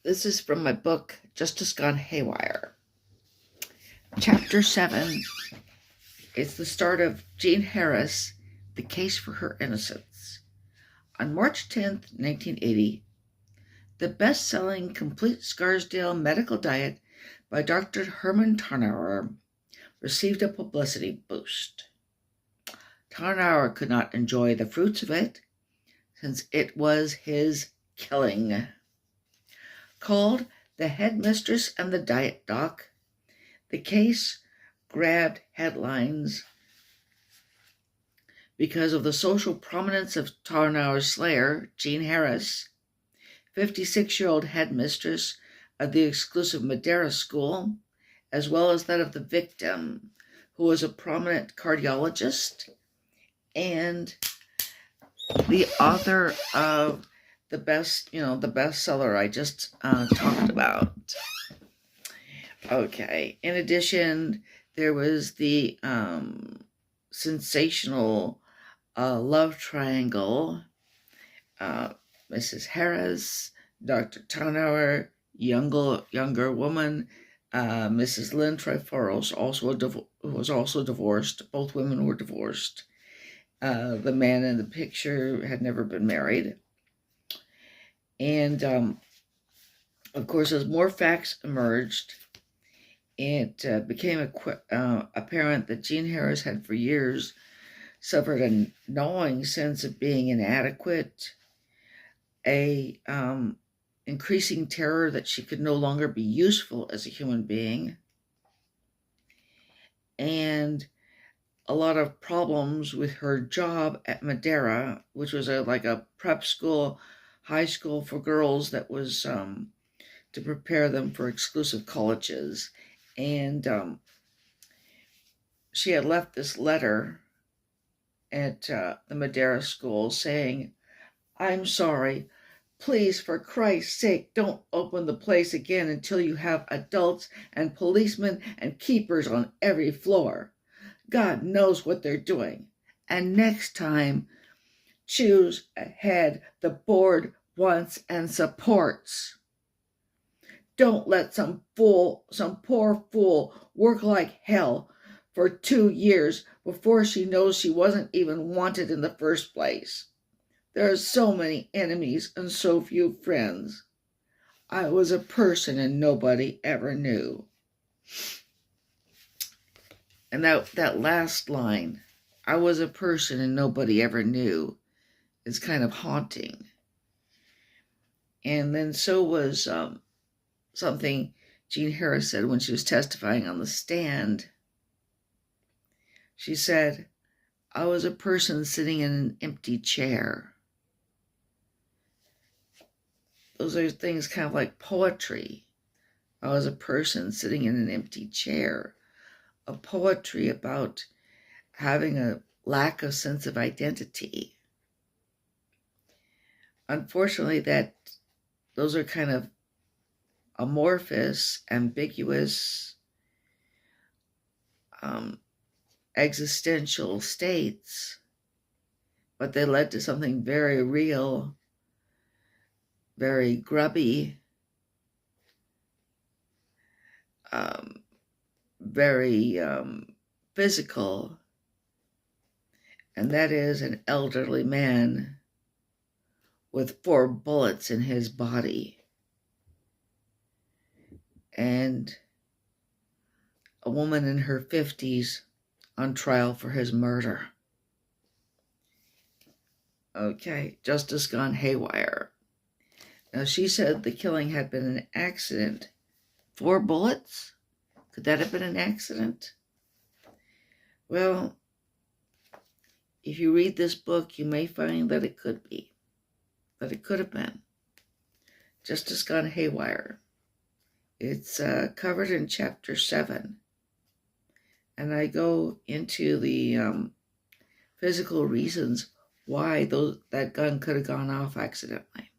This is from my book, Justice Gone Haywire. Chapter 7 is the start of Jean Harris, The Case for Her Innocence. On March 10th, 1980, the best-selling Complete Scarsdale Medical Diet by Dr. Herman Tarnauer received a publicity boost. Tarnauer could not enjoy the fruits of it, since it was his killing. Called The Headmistress and the Diet Doc, the case grabbed headlines because of the social prominence of Tarnauer's slayer, Jean Harris, 56-year-old headmistress of the exclusive Madeira school, as well as that of the victim, who was a prominent cardiologist and the author of the bestseller I just talked about. Okay. In addition, there was the sensational love triangle. Mrs. Harris, Dr. Tarnauer, younger woman, Mrs. Lynn Triforos, who was also divorced. Both women were divorced. The man in the picture had never been married. And, of course, as more facts emerged, it became apparent that Jean Harris had for years suffered a gnawing sense of being inadequate, a increasing terror that she could no longer be useful as a human being, and a lot of problems with her job at Madeira, which was like a prep school, high school for girls that was to prepare them for exclusive colleges. And she had left this letter at the Madeira school saying, "I'm sorry. Please, for Christ's sake, don't open the place again until you have adults and policemen and keepers on every floor. God knows what they're doing. And next time, choose a head the board wants and supports. Don't let some poor fool work like hell for 2 years before she knows she wasn't even wanted in the first place. There are so many enemies and so few friends. I was a person and nobody ever knew." And that last line, "I was a person and nobody ever knew," is kind of haunting. And then so was something Jean Harris said when she was testifying on the stand. She said, "I was a person sitting in an empty chair." Those are things kind of like poetry. I was a person sitting in an empty chair. A poetry about having a lack of sense of identity. Unfortunately, those are kind of amorphous, ambiguous, existential states, but they led to something very real, very grubby, very physical, and that is an elderly man with 4 bullets in his body and a woman in her 50s on trial for his murder. Okay, Justice Gone Haywire. Now, she said the killing had been an accident. 4 bullets? Could that have been an accident? Well, if you read this book, you may find that it could be. That it could have been. Justice Gone Haywire. It's covered in Chapter 7. And I go into the physical reasons why that gun could have gone off accidentally.